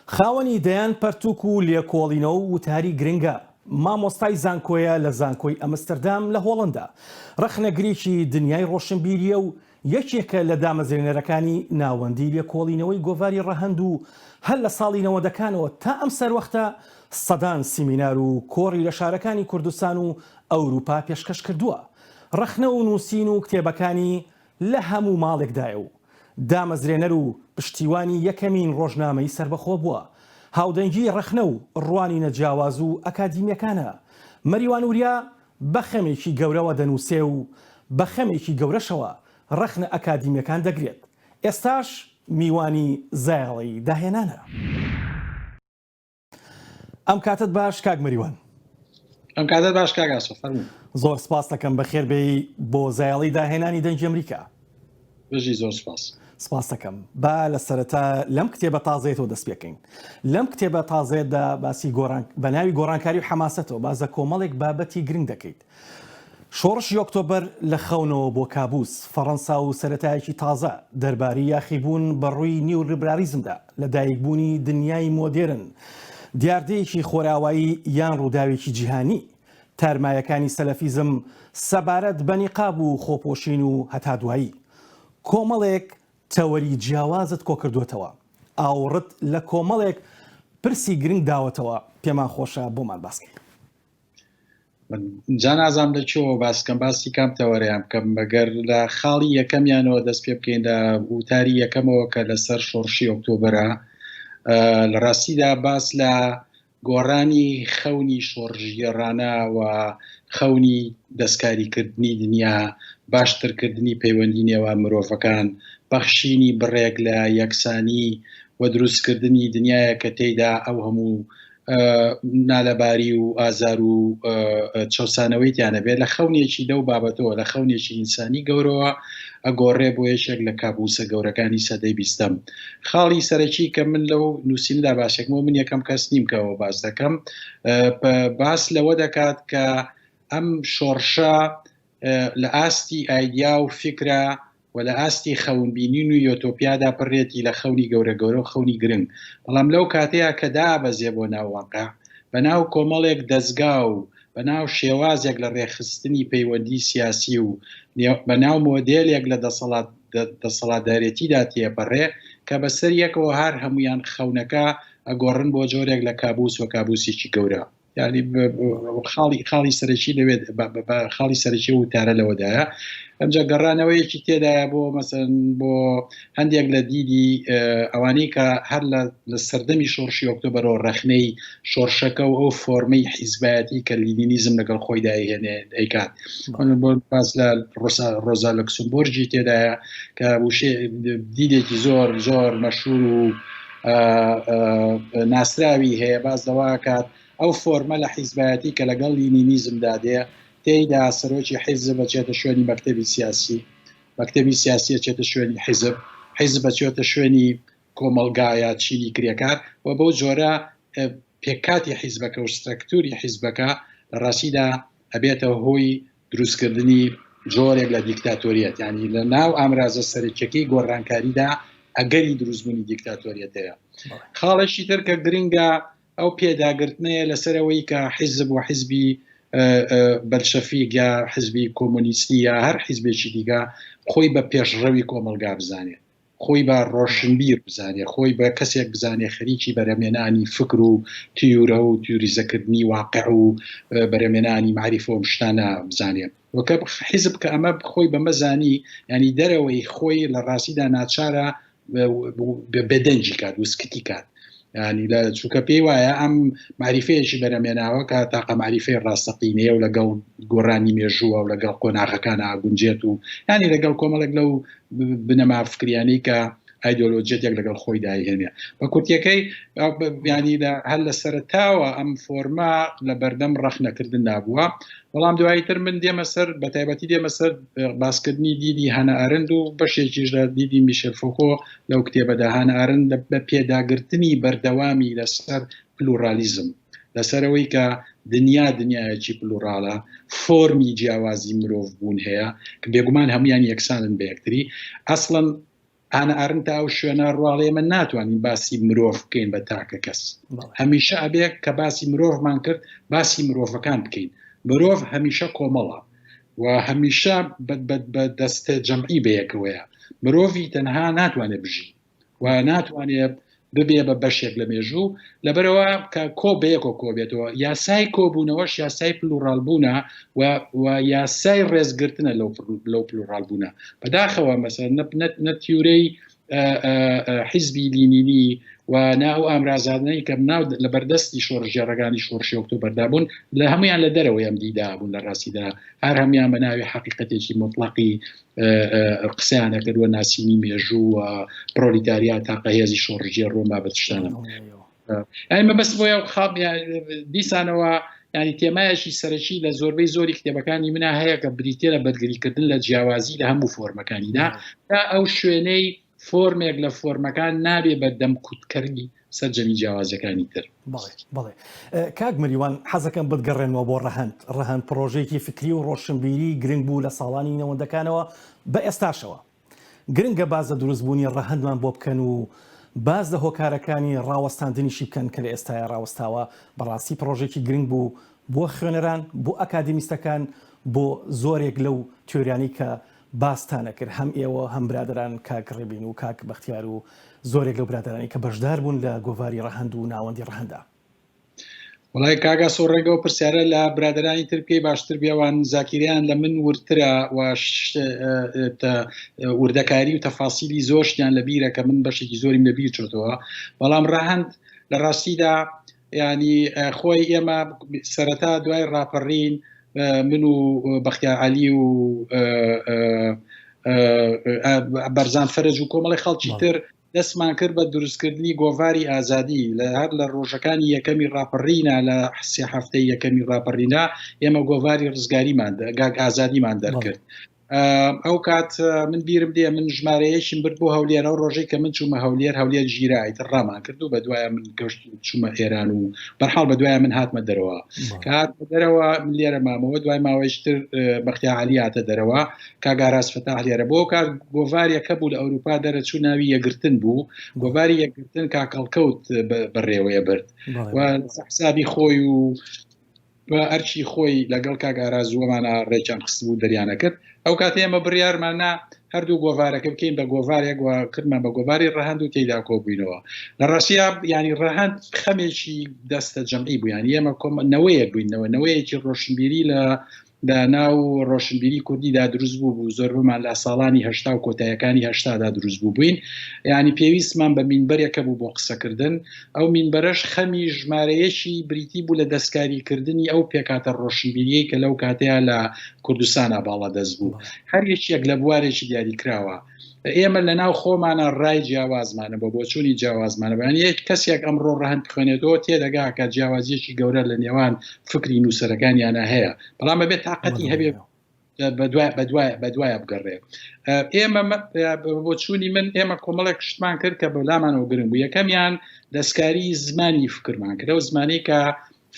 خاوەنی دەیان پەرتووک و لێکۆڵینەوە و وتاری گرنگە. مامۆستای زانکۆیە لە زانکۆی ئەمستەردام لە هۆڵندا. ڕەخنەگرێکی دنیای ڕۆشنبیریە و یەکێکە لە دامەزرێنەرەکانی ناوەندی لێکۆڵینەوەی گۆڤاری ڕەهەند و هەر لە ساڵی 90ەکانەوە تا ئەم سەروەختە سەدان سیمینار و کۆڕی لە شارەکانی کوردستان و ئەوروپا پێشکەش کردووە. ڕەخنە و نووسین و کتێبەکانی لە هەموو ماڵێکدایە و دامەزرێنەر و پشتیوانی یەکەمین ڕۆژنامەی سربەخۆ بووە. هاودەنگی ڕەخنە و ڕوانی نەجیاواز و ئەکادیمیەکانە. مەریوان وریا بە خەمێکی گەورەوە دەنووسێ و بە خەمێکی گەورەشەوە ڕەخنە ئەکادیمیەکان دەگرێت. ئێستاش میوانی زایڵی داهێنانە. ئەم کاتت باش کاک مەریوان. ئەم کاتت باش کاگاسۆ فەرموو. زۆر سپاس دەکەم بەخێربێی بۆ زایڵی داهێنانی دەنگی ئەمریکا. بژی زۆر سپاس. سپاس دەکەم. با لە سەرەتا لەم کتێبە تازەیەتەوە دەست پێکەین. لەم کتێبە تازەیەدا باسی بە ناوی گۆڕانکاری و حەماسەتەوە بازە کۆمەڵێک بابەتی گرنگ دەکەیت. شۆڕشی ئۆکتۆبەر لە خەونەوە بۆ کابوس، فەڕەنسا و سەرەتایەکی تازە دەربارەی یاخیبوون بەڕووی نیولیبرالیزمدا لە دایکبوونی دنیای مۆدێرن، دیاردەیەکی خۆراوایی یان ڕووداوێکی جیهانی، تارمایەکانی سەلەفیزم سەبارەت بە نیقاب و خۆپۆشین و هەتا دوایی. کۆمەڵێک تەوەری جیاوازت کۆ کردوێتەوە، ئاوڕت لە کۆمەڵێک پرسی گرنگ داوەتەوە. پێمان خۆشە بۆمان باسکەین. جا نازام لەکوێوە باسکەم، باسی کام تەوەرەیان بکەم، مەگەر لە خاڵی یەکەمیانەوە دەست پێ بکەین لە وتاری یەکەمەوە کە لەسەر شۆڕشی ئۆکتۆبەرە. لە ڕاستیدا باس لە گۆڕانی خەونی شۆڕژگێڕانە و خەونی دەستکاریکردنی دنیا، باشترکردنی پەیوەندی نێوان مرۆڤەکان، بەخشینی بڕێک لە یەکسانی و دروستکردنی دنیایە کە تێیدا ئەو هەموو نالەباری و ئازار و چەسانەوەی تیانەبێت لە خەونێکی دەو بابەتەوە، لە خەونێکی ئینسانی گەورەوە ئەگۆڕێ بۆ یەشێک لە کابوسە گەورەکانی سەدەی 20م. خاڵی سەرەکی کە من لەو نووسیندا باشێکمەوە، من یەکەم کەس نیم کەەوە باس دەکەم، باس لەوە دەکات کە ئەم شۆڕشە لە ئاستی ئایدیا و فکرە و لە ئاستی خەونبینین و یۆتۆپیادا پڕێتی لە خەونی گەورە گەورە و خەونی گرنگ. بەڵام لەو کاتەیە کە دابەزێ بۆ ناوواقع بەناو کۆمەڵێک دەستگا و بەناو شێوازێک لە ڕێخستنی پەیوەندی سیاسی و بەناو مۆدێلێک لە دەسەڵاتدارێتیدا تێپەڕێ کە بەسەر یەکەوە هەر هەمویان خەونەکە ئەگۆڕن بۆ جۆرێک لە کابوس و کابوسێکی گەورە. یعنی خاڵی سەرەکی لەوێت خاڵی سەرەکی وتارە لەوەدایە. ئەمجا گەڕانەوەیەکی تێدایە بۆ مەسەن بۆ هەندێک لە دیدی ئەوانەی کە هەر لە سەردەمی شۆڕشی ئۆکتۆبەرەوە ڕەخنەی شۆڕشەکە و ئەو فۆرمەی حیزبایەتی کە لینینیزم لەگەڵ خۆی داهێنێ دەیکات. بۆ باس لە ڕۆزا لوکسمبۆرجی تێدایە کە دیدێکی زۆر زۆر مەشهور و ناسراوی هەیە، باس دەواکات ئەو فۆرمە لە حیزبایەتی کە لەگەڵ لینینیزمدا دێ تێیدا سەرۆکی حیزب بەچێتە شوێنی مەکتەبی سیاسی، مەکتەبی سیاسیە چێتە شوێنی حیزب، حیزب بەچێتە شوێنی کۆمەلگایە چینی کرێکار و بەو جۆرە پێکاتی حیزبەکە و سترەکتوری حیزبەکە لە ڕاستیدا ئەبێتەوە هۆی دروستکردنی جۆرێک لە دیکتاتۆریەت، یعنی لە ناو ئامرازە سەرچەکەی گۆڕانکاریدا ئەگەری دروستبوونی دیکتاتۆریەتەیە. خاڵێکی تر کە گرنگە ئەو پێداگرتنەیە لەسەرەوەی کە حیزب و حیزبی بەلشەفیک یا حیزبی کۆمۆنیستی یا هەر حیزبێکی دیگە خۆی بە پێشڕەوی کۆمەلگا بزانێت، خۆی بە ڕۆشنبیر بزانێت، خۆی بە کەسێک بزانێت خەریکی بەرەمێنانی فکر و تیورە و تیوریزەکردنی واقع و بەرەمێنانی معریفە و شتانە بزانێت. وەکە حیزب کە ئەمە خۆی بەمەزانی، ینی دەرەوەی خۆی لە ڕاستیدا ناچارە بەدەنجی کات وسکتی کات، ینی لە چووکە پێی وایە ئەم معریفەیەکی بەرەمێناوە کە تاقە معریفەی ڕاستەقینەیە و لەگەڵ گۆڕانی مێژووە و لەگەڵ قۆناغەکان ئاگونجێت و ینی لەگەڵ کۆمەڵێک لەو بنەما فکریانەی کە ئایدۆلۆجیەتێک لەگەڵ خۆی داهێنێ. بە کورتیەکەی ینی هەر لە سەرتاوە ئەم فۆرما لە بەردەم ڕەخنەکردن نابووە. بەڵام دواییتر من دێمە سەر بە تایبەتی دێمە سەر باسکردنی دیدی هانە ئارند و بەشێکیش لە دیدی میشێل فوکۆ لەو کتێبەدا. هانە ئارند بە پێداگرتنی بەردەوامی لەسەر پلورالیزم، لەسەرەوەی کە دنیایەکی پلوراڵە، فۆرمی جیاوازی مرۆڤ بوون هەیە کە بێگومان هەمویان یەکسانن بە یەکتری. ئەسڵەن ئاە ئارنتا ئەو شوێنە ڕواڵێ من ناتوانین باسی مرۆڤ بکەین بە تاکە کەس هەمیشە ئەبێ کە باسی مرۆڤمان کرد باسی مرۆڤەکان بکەین مرۆڤ هەمیشە کۆمەڵە و هەمیشە بە دەستە جەمعی بەیەکەوەیە مرۆڤی تەنها ناتوانێت بژی و ناتوانێت ببێ بە بەشێک لە مێژوو لەبەرەوە کە کۆ بەیەکۆ کۆبێتەوە یاسای کۆبوونەوەش یاسای پلوڕالبوونە و یاسای ڕێزگرتنە لەو پلوڕالبوونە بەداخەوە مەسەر نەتیورەی حیزبی لینینی و ناو ئامرازادنەی کە ناو لە بەردەستی شۆڕژێڕەکانی شۆڕشی ئۆکتۆبەردا بوون لە هەمویان لە دەرەوەی ئەم دیدا بوون لە ڕاستیدا هەر هەمیان بە ناوی حەقیقەتێکی مطلقی قسەیانە کردووە ناسینی مێژوو و پرۆلیتاریا تاقە هێزی شۆڕژێر ڕۆما بە تشتانە ئەمە بەس بۆیە خاڵ دیسانەوە ینی تێمایەکی سەرەکی لە زۆربەی زۆری کتێبەکانی منە هەیە کە بریتێ لە بەدگریکردن لە جیاوازی لە هەموو فۆرمەکانیدا تا ئەو شوێنەی فۆرمێک لە فۆرمەکان نابێ بە دەمکوتکردی سەرجەمی جیاوازەکانی تر بەڵێ کاک مریوان حەزەکەم بتگەڕێنەوە بۆ ڕەهەند پرۆژێکی فکری و ڕۆشنبیری گرنگ بوو لە ساڵانی نەوەندەکانەوە بە ئێستاشەوە گرنگە باز لە دروستبوونی ڕەهەندمان بۆ بکەن و باز لە هۆکارەکانی ڕاوەستاندنیشی بکەن کە لە ئێستاە ڕاوەستاوە بەڕاستی پرۆژێکی گرنگ بوو بۆ خوێنەران بۆ ئەکادمیستەکان بۆ زۆرێک لەو تیۆریانی کە باستانە کرد هەم ئێوە هەم برادران کاک ڕێبین و کاک بەختیار و زۆرێک لەو برادرانی کە بەشدار بوون لە گۆڤاری ڕەهەند و ناوەندی ڕەهەندا وڵای کاگا سۆڕێگەوە پرسیارە لە برادرانی ترکەی باشتر بیاوان زاکیریان لە من ورترە و وردەکاری و تەفاسیلی زۆشتیان لە بیرە کە من بەشێکی زۆریم لە بیر چۆتەوە بەڵام ڕەهەند لە ڕاستیدا ینی خۆی ئێمە سەرەتا دوای ڕاپەڕین من و بەختیار عەلی و بەرزان فەرج و کۆمەڵی خەڵکی تر دەستمان کرد بە دروستکردنی گۆڤاری ئازادی لە هەر لە ڕۆژەکانی یەکەمی ڕاپەڕینە لە سێ هەفتەی یەکەمی ڕاپەڕینە ئێمە گۆڤاری ڕزگاریمان ئازادیمان دەرکرد ئەو کات من بیرم دێ من ژمارەیەشیم برد بۆ هەولێر ئەو ڕۆژەی کە من چوومە هەولێر ژیرایت ڕامان کرد و بە دوایە من گەشت چوومە ئێران و بەرحاڵ بە دوایە من هاتمە دەرەوە کە هاتمە دەرەوە من لێرە مامەوە دوای ماوەیشتر بەختیار عەلی هاتە دەرەوە کاگاراس فەتاح لێرە بۆ کات گۆڤارێکە بوو لە ئەوروپا دەرەچوو ناوی یەکگرتن بوو گۆڤاری یەکگرتن کاکەڵکەوت بەڕێوەیە برد و حسابی خۆی و ئەرچی خۆی لەگەڵ کاگاراز زووەمانە ڕێکیان خست بوو دەریانە کرد ئەو کات ئێمە بڕیارمانە هەردوو گۆڤارەکە بکەین بە گۆڤارێک و کردمان بە گۆڤاری ڕەهەند و تێیدا کۆبووینەوە لە ڕاستیا ینی ڕەهەند خەمێکی دەستە جەمعی بوو ینی ئێمە نەوەیەک بووینەوە نەوەیەکی ڕۆشنبیری لە ناو ڕۆشنبیری کوردیدا دروست بوو زۆر بمان لە ساڵانی هەشتا و کۆتاییەکانی هەشتادا دروست بوو بووین ینی پێویستمان بە مینبەرێکە بوو بۆ قسەکردن ئەو مینبەرەش خەمی ژمارەیەشی بریتی بوو لە دەستکاریکردنی ئەو پێکاتە ڕۆشنبیریەی کە لەو کاتەیە لە کوردستانە باڵا دەست بوو هەر یەکێک لە بوارێکی دیاریکراوە ئێمە لە ناو خۆمانە ڕای جیاوازمانە بۆ چوونی جیاوازمانە بەیان یەک کەسێک ئەمڕۆ ڕەهەند بخوێنێتەوە تێدەگا کە جیاوازیەکی گەورە لە نێوان فکری نووسەرەکانیانە هەیە بەڵام بەبێت تااقەتی هەبێ بە دوایە بگەڕێ ئێمە بۆ چوونی من ئێمە کۆمەڵێک شتمان کرد کە بەلامانەوە گرنگ بوو یەکەمیان دەستکاری زمانی فکرمان کرد ئەو زمانی کە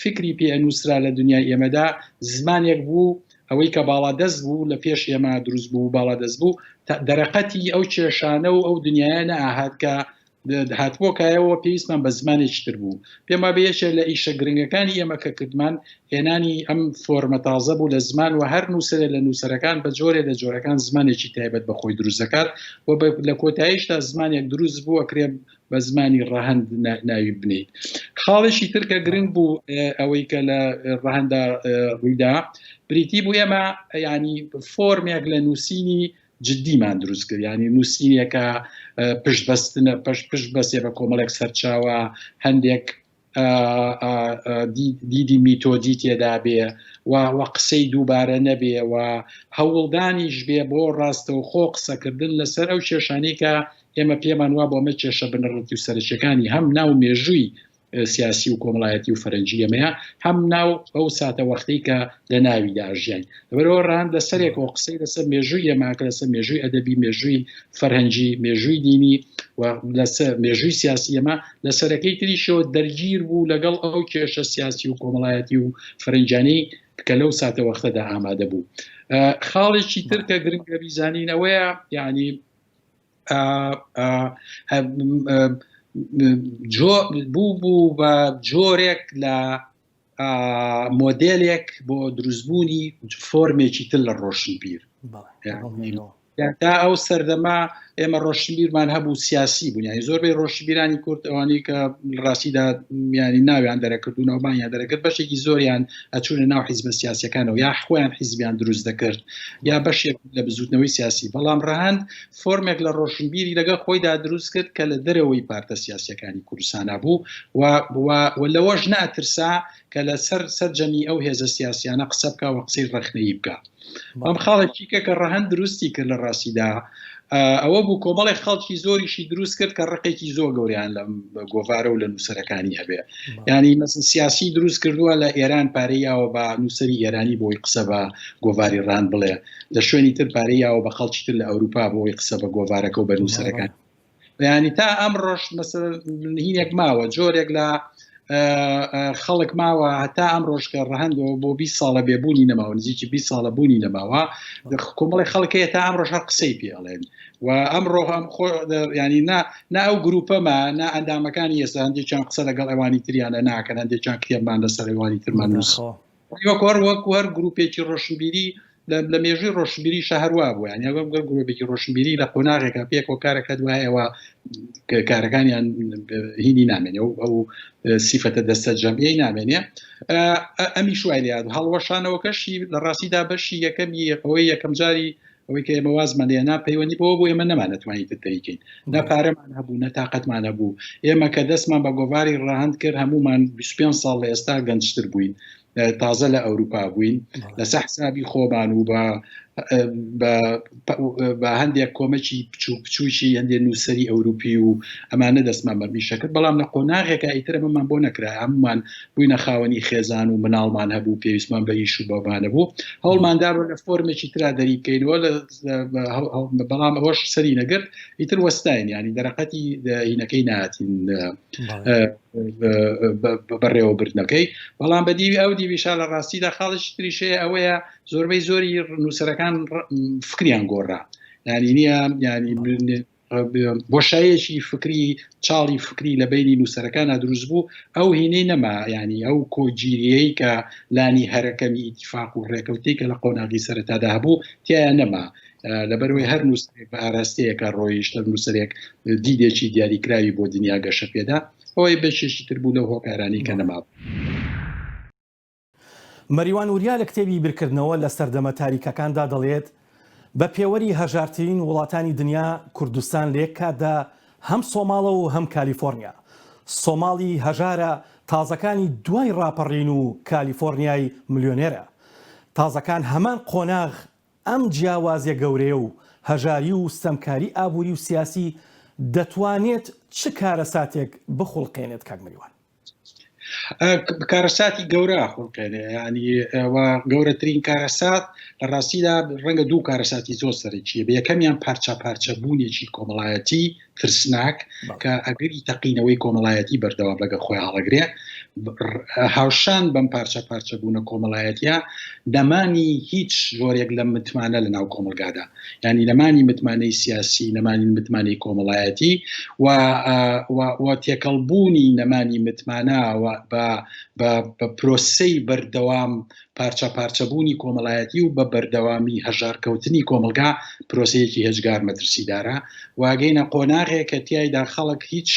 فکری پێنووسرا لە دنیای ئێمەدا زمانێک بوو ئەوەی کە باڵادەست بوو لە پێش ئێمە دروست بوو باڵادەست بوو دەرەقەتی ئەو کێشانە و ئەو دنیایە نەئاهات کە هاتبۆکایەوە پێویستمان بە زمانێکی تر بوو پێما بێشە لە ئیشە گرنگەکانی ئێمە کە کردمان هێنانی ئەم فۆرمە تازە بوو لە زمان و هەر نووسەرە لە نووسەرەکان بە جۆرێ لە جۆرەکان زمانێکی تایبەت بە خۆی دروست دەکات و لە کۆتاییشدا زمانێک دروست بوو ئەکرێ بە زمانی ڕەهەند ناوی بنیت خاڵێکی ترکە گرنگ بوو ئەوەی کە لە ڕەهەندا ڕوویدا بریتی بوو ئێمە ینی فۆرمێک لە نووسینی جددیمان دروست کرد ینی نووسینێکە پشت بەسێ بە کۆمەڵێک سەرچاوە هەندێک دیدی میتۆدی تێدا بێ و قسەی دووبارە نەبێ و هەوڵدانیش بێ بۆ ڕاستەوە خۆ قسەکردن لەسەر ئەو کێشانەی کە ئێمە پێمان وا بۆ مە کێشە بنەڕەتی و سەرچەکانی هەم ناو مێژووی سیاسی و کۆمەڵایەتی و فەرەنجی ئەمەیە هەم ناو ئەو ساتە وەختەی کە لە ناویدا ژیان لەبەرەوە ڕەهەند لەسەرێکەوە قسەی لەسەر مێژووی ئێماکە لەسەر مێژووی ئەدەبی مێژووی فەرهەنجی مێژووی دینی و لەسەر مێژووی سیاسی ئەمە لەسەرەکەی تریشەوە دەرگیر بوو لەگەڵ ئەو کێشە سیاسی و کۆمەڵایەتی و فەرەنجانەی کە لەو ساتە وەختەدا ئامادە بوو خاڵێکی تر کە گرنگە بیزانینەوەیە یعنی بوو بە جۆرێک لە مۆدلێک بۆ دروستبوونی فۆرمێکی تر لە ڕۆشنبیر. تا ئەو سەردەما ئێمە ڕۆشنبیرمان هەبوو سیاسی بوون، یانی زۆربەی ڕۆشنبیرانی کورد ئەوانەی کە ڕاستیدا ینی ناویان دەرەکردوونەوەبانیان دەرەکرد بەشێکی زۆریان ئەچوونە ناو حیزبە سیاسیەکانەوە یا خۆیان حیزبیان دروست دەکرد یا بەشێک لە بزوتنەوەی سیاسی. بەڵام ڕەهەند فۆرمێک لە ڕۆشنبیری لەگەڵ خۆیدا دروست کرد کە لە دەرەوەی پارتە سیاسیەکانی کوردستانە بوو و لەوەش ناترسا کە لە سەرجەمی ئەو هێزە سیاسیانە قسە بکە و قسەی ڕەخنەیی بکە. ئەم خاڵێکیکە کە ڕەهەند درستی کرد لە ڕاستیدا ئەوە بوو کۆمەڵی خەڵکی زۆریشی دروست کرد کە ڕقێکی زۆر گەوریان لە گۆڤارە و لە نووسەرەکانی هەبێ. ینی مەسن سیاسی دروست کردووە لە ئێران پارەیاوە بە نووسری ئێرانی بۆی قسە بە گۆڤاری ڕان بڵێ، لە شوێنی تر پارەیاوە بە خەڵکی تر لە ئەوروپا بۆی قسە بە گۆڤارەکە و بە نووسەرەکان. ینی تا ئەم ڕۆژ هینێک ماوە جۆرێک لە خەڵک ماوە هەتا ئەم ڕۆژکە ڕەهەندەوە بۆ 20 ساڵە بێبوونی نەماوە، نزیکی 20 ساڵە بوونی نەماوە، کۆمەڵی خەڵکەیە تا ئەم ڕۆژ هەر قسەی پێڵێن و ئەمڕۆ ینی نا ئەو گروپەمە نا ئەندامەکانی ئێستا هەندێکیان قسە لەگەڵ ئەوانی تریانە ناکەن، هەندێکیان کتێبمان لەسەر ئەوانی ترمان نووس وەکو هەر گروپێکی ڕۆشنبیری لە مێژووی ڕۆشنبیری شەهروا بوو، ینی ئەوە گروپێکی ڕۆشنبیری لە قۆناغێکە پێکەوە کارەکە دوایەوە کارەکانیان هینی نامێنێ و ئەو سیفەتە دەستە جەمعیەی نامێنێ. ئەمی شوای لێ هەڵوەشانەوەکەشی لە ڕاستیدا بەشی یەکەمی ئەوەی یەکەم جاری ئەوەی کە ئێمە وازمان لێ ناپەیوەندی بەوە بۆ ئێمە نەمانەتوانین تریکەین، نە پارەمان هەبوو نە تااقەتمان هەبوو. ئێمە کە دەستمان بە گۆڤاری ڕەهەند کرد هەمومان 25 ساڵ لە ئێستا گەنجتر بووین، تازە لە ئەوروپا بووین، لەسەر حسابی خۆمان و بە هەندێک کۆمەکی بچووکی هەندێک نووسری ئەوروپی و ئەمانە دەستمان بەرمیشە کرد. بەڵام لە قۆناغێکە ئیترە بەمان بۆ نەکرا، هەمومان بووینە خاوەنی خێزان و مناڵمان هەبوو، پێویستمان بە ئیش و بەوانە بوو، هەوڵماندا بوو لە فۆرمێکی ترا دەری بکەینەوە، بەڵام ئەوەش سەری نەگرت ئیتر وەستاین، ینی دەرەقەتی هینەکەی نهاتین بەڕێوەبردنەکەی. بەڵام بە دیوی ئەو دیویشا لە ڕاستیدا خاڵێکی تریشەیە ئەوەیە زۆربەی زۆری نووسەرەکان فکریان گۆڕا، ینی نییە ینی بۆشایەکی فکری چاڵی فکری لە بینی نووسەرەکانە دروست بوو، ئەو هینەی نەما، ینی ئەو کۆگیریەی کە لانی هەرەکەمی ئیتیفاق و ڕێکەوتی کە لە قۆناغی سەرەتادا هەبوو تیایە نەما. لەبەرەوەی هەر نووسێک بە ئاراستەیەکە ڕۆیشتە نووسەرێک دیدێکی دیاریکراوی بۆ دنیا گەشە پێدا، ئەوەی بەشێکی تر بوو لەو هۆکارانی کە نەما. مەریوان وریا لە کتێبی بیرکردنەوە لە سەردەمە تاریکەکاندا دەڵێت بە پێوەری هەژارترین وڵاتانی دنیا کوردستان لە یەک کاتدا هەم سۆماڵە و هەم کالیفۆرنیا. سۆماڵی هەژارە، تازەکانی دوای ڕاپەڕین و کالیفۆرنیای ملیۆنێرە. تازەکان هەمان قۆناغ ئەم جیاوازیە گەورەیە و هەژاری و ستەمکاری ئابووری و سیاسی دەتوانێت چ کارەساتێک بخوڵقێنێت کاک مەریوان؟ کارەساتی گەورە خوڵقێنێ، ینی گەورەترین کارەسات لە ڕاستیدا ڕەنگە دوو کارەساتی زۆر سەرەکیە. بە یەکەمیان پارچە بوونێکی کۆمەڵایەتی ترسناک کە ئەگەری تەقینەوەی کۆمەڵایەتی بەردەوام لەگە خۆی هەڵەگرێ. هاوشان بەم پارچە بوونە کۆمەڵایەتیە نەمانی هیچ جۆرێک لە متمانە لە ناو کۆمەلگادا، ینی نەمانی متمانەی سیاسی، نەمانی متمانەی کۆمەڵایەتی و تێکەڵبوونی نەمانی متمانە بە پرۆسەی بەردەوام پارچەبوونی کۆمەڵایەتی و بە بەردەوامی هەژارکەوتنی کۆمەلگا پرۆسەیەکی هێجگار مەترسیدارە. واگەینە قۆناغێک کە تیایدا خەڵک هیچ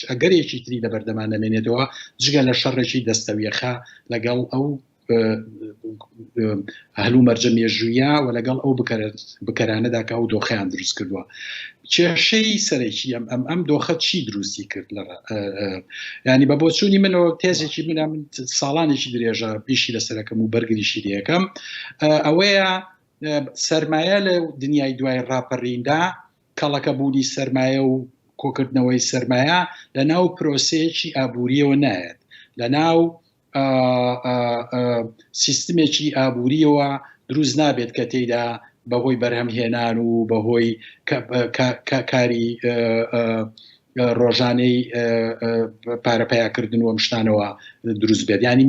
ئەگەرێکی تری لە بەردەمان نامێنێتەوە جگە لە شەڕێکی دەستەویەخە لەگەڵ ئەو هەلوو مەرجە مێژوویە و لەگەڵ ئەو بکەرانەدا کە ئەو دۆخەیان دروست کردووە. کێشەی سەرەکی ئەم دۆخە چی دروستی کرد؟ ینی بە بۆچوونی منەوە تێزێکی من ساڵانێکی درێژە پیشی لەسەرەکەم و بەرگریشی لەکەم ئەوەیە سەرمایە لە دنیای دوای ڕاپەڕیندا کەڵەکە بوونی سەرمایە و کۆکردنەوەی سەرمایە لە ناو پرۆسەیەکی ئابووریەوە نایەت، لە ناو سیستمێکی ئابووریەوە دروست نابێت کە تێیدا بەهۆی بەرهەمهێنان و بەهۆی کاری ڕۆژانەی پارەپیاکردن و شتانەوە دروست بێت ینی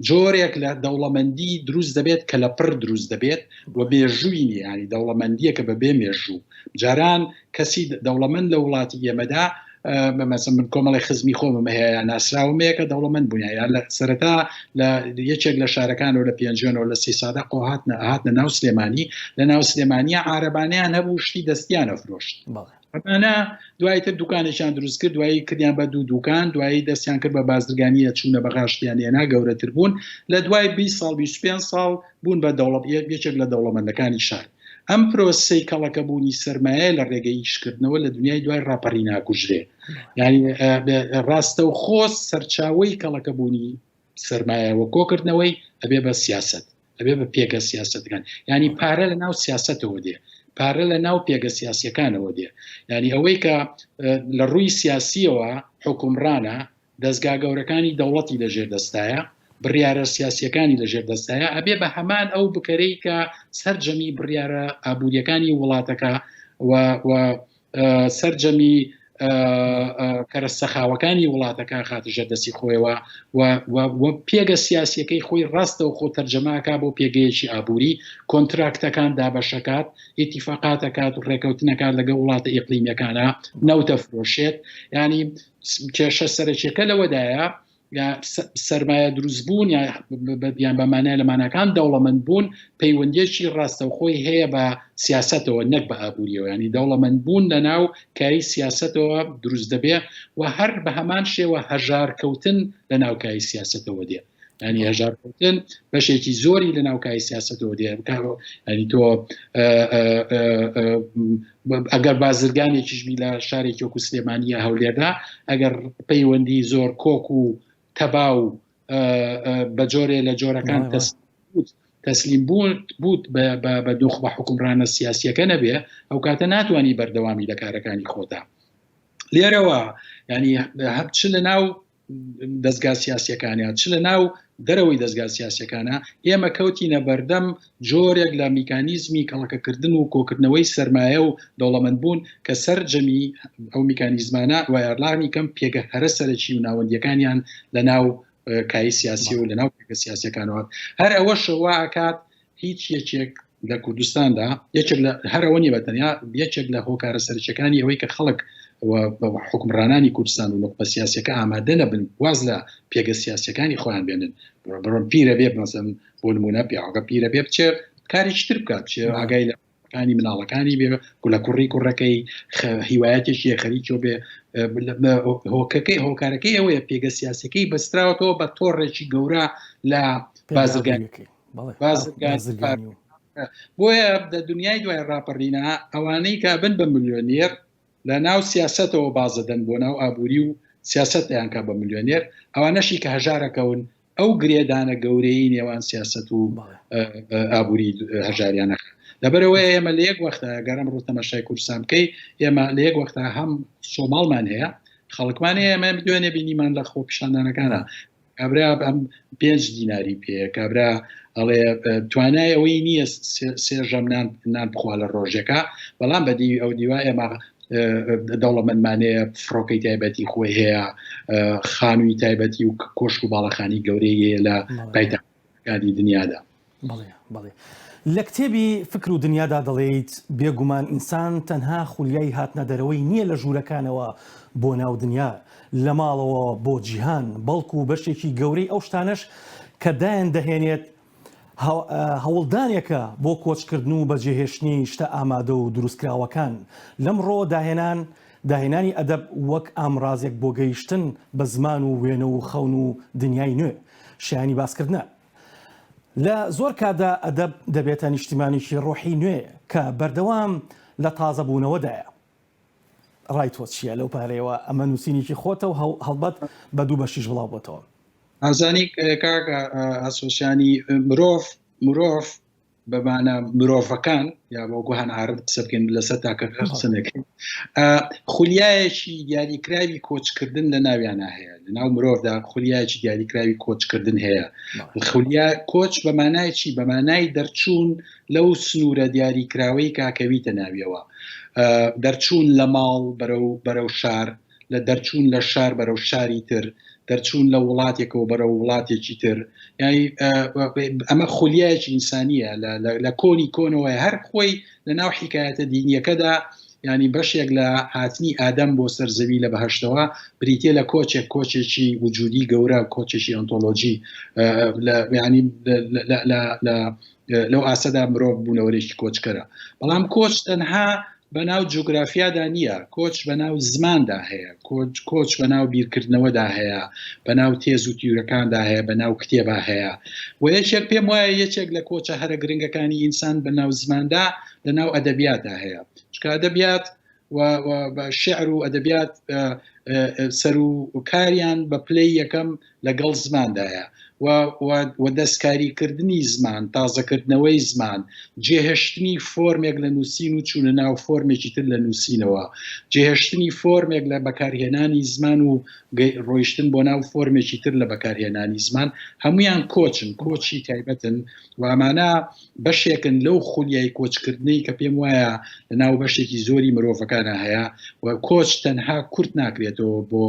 جۆرێک لە دەوڵەمەندی دروست دەبێت کە لە پڕ دروست دەبێت و مێژووی نیە ینی دەوڵەمەندیە کە بەبێ مێژوو جاران کەسی دەوڵەمەند لە وڵاتی ئێمەدا مەسەڵەن من کۆمەڵی خزمی خۆمم هەیە ناسراومەیە کە دەوڵەمەند بوون یان لە سەرەتا لە یەکێک لە شارەکانەوە لە پێنجێنەوە لە 30 سادە هاتنە ناو سلێمانی لە ناو سلێمانیە عارەبانیان هەبوو شتی دەستیانە فرۆشت ئەمانە دواییتر دوکانێکیان دروست کرد دوایی کردیان بە دوکان دوایی دەستیان کرد بە بازرگانیە چوونە بەغاشتیان هێنا گەورەتر بوون لە دوای 20 ساڵ 25 ساڵ بوون بە یەکێک لە دەوڵەمەندەکانی شار ئەم پرۆسەی کەڵەکە بوونی سەرمایە لە ڕێگەی ئیشکردنەوە لە دنیای دوای ڕاپەڕی ناکوژرێ یعنی ڕاستە و خۆست سەرچاوەی کەڵەکە بوونی سەرمایە وە کۆکردنەوەی ئەبێ بە سیاست ئەبێ بە پێگە سیاستەکان ینی پارە لە ناو سیاستەوە دێ پارە لە ناو پێگە سیاسیەکانەوە دێ ینی ئەوەی کە لە ڕووی سیاسیەوە حکومڕانە دەستگا گەورەکانی دەوڵەتی لەژێر دەستایە بڕیارە سیاسیەکانی لەژێر دەستایە ئەبێ بە هەمان ئەو بکەرەی کە سەرجەمی بڕیارە ئابوووریەکانی وڵاتەکە و سەرجەمی کەرەستەخاوەکانی وڵاتەکە خاتژە دەستی خۆیەوە و پێگە سیاسیەکەی خۆی ڕاستە و خۆ تەرجەماکە بۆ پێگەیەکی ئابووری کۆنتراکتەکان دابەشەکات ئیتیفاقاتەکات و ڕێکەوتنەکات لەگە وڵاتە ئیقلیمیەکانە نەوتە فرۆشێت ینی کێشە سەرچیەکە لەوەدایە سەرمایە دروستبوون یان بەمانای لەمانەکان دەوڵەمەند بوون پەیوەندیەکی ڕاستەوخۆی هەیە بە سیاستەوە نەک بە ئابوووریەوە ینی دەوڵەمەند بوون لە ناو کاری سیاستەوە دروست دەبێ و هەر بە هەمان شێوە هەژارکەوتن لە ناوکاری سیاستەوە دێ ینی هەژارکەوتن بەشێکی زۆری لە ناوکاری سیاستەوە دێ ینی تۆ ئەگەر بازرگانێکیشبی لە شارێکی وەکو سلێمانیە هەولێردا ئەگەر پەیوەندی زۆر کۆک و تەباو بە جۆرێ لە جۆرەکان تەسلیم بوت بە دۆخ بە حکومڕانە سیاسیەکە نەبێ ئەو کاتە ناتوانانی بەردەوامی لە کارەکانی خۆتا لێرەوە ینی هەب چ لە ناو دەستگا سیاسیەکانە چ لە ناو دەرەوەی دەستگا سیاسیەکانە ئێمە کەوتینە بەردەم جۆرێک لە میکانیزمی کەڵەکەکردن و کۆکردنەوەی سەرمایە و دەوڵەمەند بوون کە سەرجەمی ئەو میکانیزمانە وایەرلامی کەم پێگە هەرە سەرەکی و ناوەندیەکانیان لە ناو کاری سیاسی و لە ناو پێگە سیاسیەکانەوە هەر ئەوەشەوە ئاکات هیچ یەکێک لە کوردستاندا یەکێک لە هەرەوە نیە بەتەنیا یەکێک لە هۆکارە سەرچەکانی ئەوەی کە خەڵک حکمڕانانی کوردستان و نقطە سیاسیەکە ئامادە نەبن واز لە پێگە سیاسیەکانی خۆیان بێنن بڕۆن پیرە بێ مەسەڵەن بۆ نمونە پیاوەکە پیرە بێ بچێ کارێکی تر بکات چێ ئاگای لە کانی مناڵەکانی بێ لە کوڕەکەی هیوایەتێکی خەریکۆ بێ هۆکارەکەی ئەوەیە پێگە سیاسەکەی بەستراوەتەوە بە تۆڕێکی گەورە لە بازرگانەکەی بۆیە لە دنیای دوای ڕاپەڕینە ئەوانەی کە بن بە ملیۆنێر لە ناو سیاسەتەوە بازدەن بۆ ناو ئابووری و سیاسەتیان کا بە ملیۆنێر ئەوانەشی کە هەژارەکەون ئەو گرێدانە گەورەی نێوان سیاست و ئابووری هەژاریانەکە لەبەرەوەی ئێمە لە یەک وەختە گەرم ڕوو تەماشای کوردستان بکەی ئێمە لە یەک وەختە هەم سۆماڵمان هەیە خەڵکمان هەیە ئەمە دوێنێ بینیمان لە خۆ پیشاندانەکانە کابرا ئەم 5 دیناری پێ کابرا ئەڵێ توانای ئەوەی نییە سێژەم نان بخوا لە ڕۆژێکە بەڵام بەدی ئەو دیوە ئێمە دەوڵەمەندمانەیە فڕۆکەی تایبەتی خۆی هەیە خانووی تایبەتی و کۆشک و باڵەخانی گەورەیە لە پایتەختەکانی دنیادا لە کتێبی فکر و دنیادا دەڵێیت بێگومان ئینسان تەنها خولیای هاتنە دەرەوەی نییە لە ژوورەکانەوە بۆ ناو دنیا لە ماڵەوە بۆ جیهان بەڵکو و بەشێکی گەورەی ئەو شتانەش کە دایان دەهێنێت هەوڵدانێکە بۆ کۆچکردن و بەجێهێشتنی شتە ئامادە و دروستکراوەکان لەمڕۆ داهێنانی ئەدەب وەک ئامڕازێک بۆ گەیشتن بە زمان و وێنە و خەون و دنیای نوێ شایانی باسکردنە لە زۆر کادا ئەدەب دەبێتە نیشتیمانێکی ڕۆحی نوێ کە بەردەوام لە تازەبوونەوەدایە ڕای تۆ چییە لەو پارەیەوە ئەمە نووسینێکی خۆتە و هەڵبەت بە دوو بەشیش بڵاو بۆتەوە ئازانی کاکە ئاسۆسیانی مرۆڤ بەمانە مرۆڤەکان یا بۆ گوهان عارض قسە بکەین لەسەر تاکە قسەنەکەین خولیایەکی دیاریکراوی کۆچکردن لە ناویانە هەیە لە ناو مرۆڤدا خولیایەکی دیاریکراوی کۆچکردن هەیە کۆچ بەمانای چی بەمانای دەرچوون لەو سنوورە دیاریکراوەی کاکەویتە ناویەوە دەرچوون لە ماڵ بەرەو شار لە دەرچوون لە شار بەرەو شاری تر دەرچوون لە وڵاتێکەوە بەرەو وڵاتێکی تر یعنی ئەمە خولیایەکی ئینسانیە لە کۆنی کۆنەوە هەر خۆی لە ناو حیکایەتە دینیەکەدا ینی بەشێک لە هاتنی ئادەم بۆ سەرزەوی لە بەهەشتەوە بریتێ لە کۆچێکی وجودی گەورە کۆچێکی ئۆنتۆلۆژی ینی لەو ئاسەدا مرۆڤ بوونەوەرێکی کۆچکەرە بەڵام کۆچ تەنها بەناو جوگرافیادا نییە کۆچ بەناو زماندا هەیە کۆچ بەناو بیرکردنەوەدا هەیە بەناو تێز و تیورەکاندا هەیە بەناو کتێبا هەیە و یەکێک پێم وایە یەکێک لە کۆچە هەرە گرنگەکانی ئینسان بەناو زماندا لەناو ئەدەبیاتدا هەیە چکە ئەدەبیات و شعر و ئەدەبیات سەر و کاریان بە پلەی یەکەم لەگەڵ زماندایە و دەستکاریکردنی زمان تازەکردنەوەی زمان جێهێشتنی فۆرمێک لە نووسین و چوونە ناو فۆرمێکی تر لە نووسینەوە جێهێشتنی فۆرمێک لە بەکارهێنانی زمان و ڕۆیشتن بۆ ناو فۆرمێکی تر لە بەکارهێنانی زمان هەمویان کۆچن کۆچی تایبەتن و ئەمانە بەشێکن لەو خولیای کۆچکردنی کە پێم وایە لە ناو بەشێکی زۆری مرۆڤەکانە هەیە و کۆچ تەنها کورت ناکرێتەوە بۆ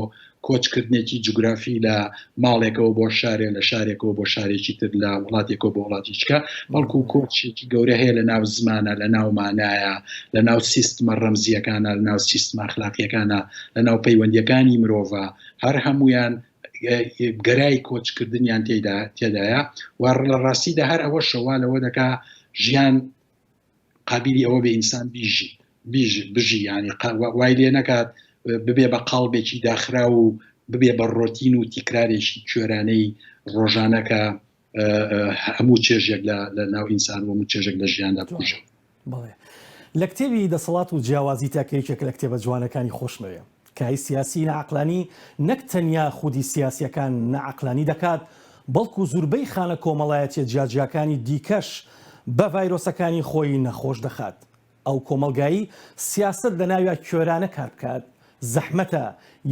کۆچکردنێکی جوگرافی لە ماڵێکەوە بۆ شارێک لە شارێکەوە بۆ شارێکی تر لە وڵاتێکەوە بۆ وڵاتیچکە بەڵکو کۆچێکی گەورە هەیە لە ناو زمانە لە ناو مانایە لە ناو سیستمە ڕەمزیەکانە لە ناو سیستمە ئەخلاقیەکانە لە ناو پەیوەندیەکانی مرۆڤە هەر هەمویان گەرای کۆچکردنیان تێدایە و لە ڕاستیدا هەر ئەوە شەوالەوە دەکا ژیان قابلی ئەوە بە ئینسان بژی ینی وای لێ نەکات ببێ بە قاڵبێکی داخرا و ببێ بە ڕۆتین و تیکرارێکی کوێرانەی ڕۆژانەکە هەموو چێژێک لە ناو ئینسان و هەموو چێژێک لە ژیاندا پوژە لە کتێبی دەسەڵات و جیاوازی تاکەیەکێک لە کتێبە جوانەکانی خۆشمەوێ کای سیاسی نەعەقلانی نەک تەنیا خودی سیاسیەکان نەعەقلانی دەکات بەڵکو زوربەی خانە کۆمەڵایەتیە جیاجیاکانی دیکەش بە ڤایرۆسەکانی خۆی نەخۆش دەخات ئەو کۆمەلگایی سیاست لە ناوی کوێرانە کار بکات زەحمەتە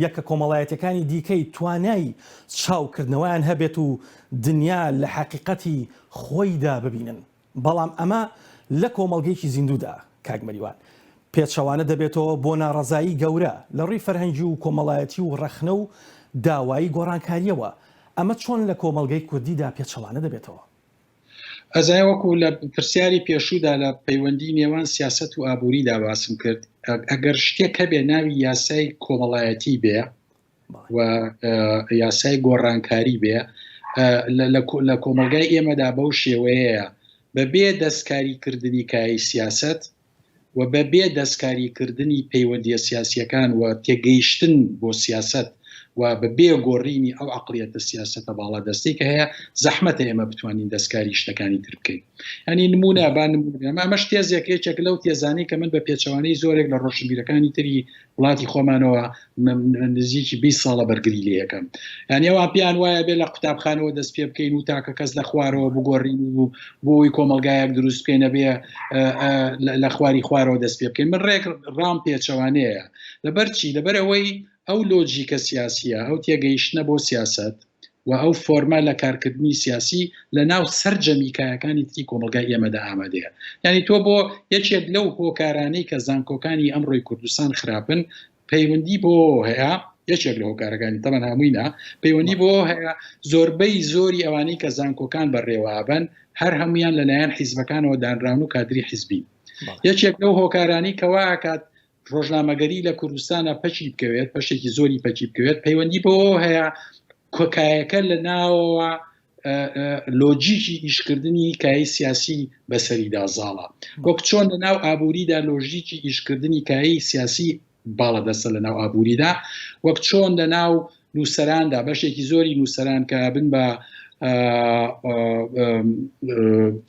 یەکە کۆمەڵایەتەکانی دیکەی توانای چاوکردنەوەیان هەبێت و دنیا لە حەقیقەتی خۆیدا ببینن بەڵام ئەمە لە کۆمەڵگەیەکی زیندوودا کاگمەریوان پێچەوانە دەبێتەوە بۆ ناڕەزایی گەورە لە ڕووی فەرهەنگی و کۆمەڵایەتی و ڕەخنە و داوایی گۆڕانکاریەوە ئەمە چۆن لە کۆمەلگەی کوردیدا پێچەوانە دەبێتەوە ئەزای وەکو لە پرسیاری پێشوودا لە پەیوەندی نێوان سیاست و ئابووریدا باسم کرد ئەگەر شتێک هەبێ ناوی یاسای کۆمەڵایەتی بێ و یاسای گۆڕانکاری بێ لە کۆمەلگای ئێمەدا بەو شێوەیەیە بەبێ دەستکاریکردنی کای سیاست و بەبێ دەستکاریکردنی پەیوەندیە سیاسیەکان و تێگەیشتن بۆ سیاست و بەبێ گۆڕینی ئەو عەقڵیەتە سیاسەتە باڵا دەستی کە هەیە زەحمەتە ئێمە بتوانین دەستکاری شتەکانی تر بکەین ینی نمونە با نمونە ئەمەش تێزێک یەکێک لەو تێزانەی کە من بە پێچەوانەی زۆرێک لە ڕۆشنبیرەکانی تری وڵاتی خۆمانەوە نزیکی 20 ساڵە بەرگری لێ یەکەم یعنی ئەوان پێیان وایە بێ لە قوتابخانەوە دەست پێ بکەین و تاکە کەس لە خوارەوە بگۆڕین و بۆی کۆمەلگایەک دروست بکەینە بێ لە خواری خوارەوە دەست پێ بکەین من ڕێک ڕام پێچەوانەیە لەبەرچی لەبەرەوەی ئەو لۆجیکە سیاسیە ئەو تێگەیشتنە بۆ سیاست و ئەو فۆرمە لە کارکردنی سیاسی لە ناو سەررجەمیکایەکانی تی کۆمەلگای ئێمەدا ئامادەیە یعنی تۆ بۆ یەکێک لەو هۆکارانەی کە زانکۆکانی ئەمڕۆی کوردستان خراپن پەیوەندی بۆ هەیە یەکێک لە هۆکارەکانی تەمەن هەمووینە پەیوەندی بۆ هەیە زۆربەی زۆری ئەوانەی کە زانکۆکان بەڕێوابن هەر هەمویان لەلایەن حیزبەکانەوە دانراون و کادری حیزبی یەکێک لەو هۆکارانی کەوا کات ڕۆژنامەگەری لە کوردستانە پەچی بکەوێت پەشێکی زۆری پەچی بکەوێت پەیوەندی بۆ هەیە کۆکایەکە لە ناوەوە لۆجیکی ئیشکردنی کای سیاسی بەسەریدا زاڵە وەک چۆن لە ناو ئابووریدا لۆژیکی ئیشکردنی کای سیاسی باڵە دەستە لە ناو ئابووریدا وەک چۆن لە ناو نووسەراندا بەشێکی زۆری نووسەران کە بن بە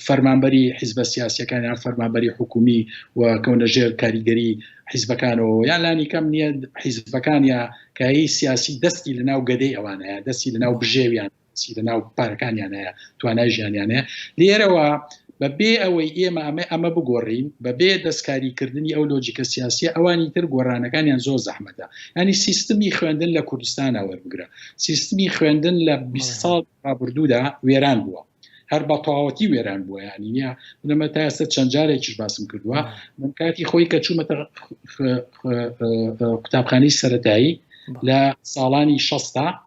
فەرمانبەری حیزبە سیاسیەکانیان فەرمانبەری حکومی و کەونە ژێر کاریگەری حیزبەکانەوە یان لانی کەم نییە حیزبەکان یا کایی سیاسی دەستی لە ناو گەدەی ئەوانەیە دەستی لە ناو بژێویان دەستی لە ناو پارەکانیان هەیە توانای ژیانیان هەیە لێرەوە بەبێ ئەوەی ئێمە ئەمە بگۆڕین بەبێ دەستکاریکردنی ئەو لۆجیکە سیاسیە ئەوانی تر گۆڕانەکانیان زۆر زەحمەتە ینی سیستمی خوێندن لە کوردستانە وەربگرە سیستمی خوێندن لە 20 ساڵ ڕابردوودا وێران بووە هەر بە تەواوەتی وێران بووە ینی نییە لەمە تا ئێستا چەند جارێکیش باسم کردووە من کاتی خۆی کە چوومەتە قوتابخانەی سەرەتایی لە ساڵانی 60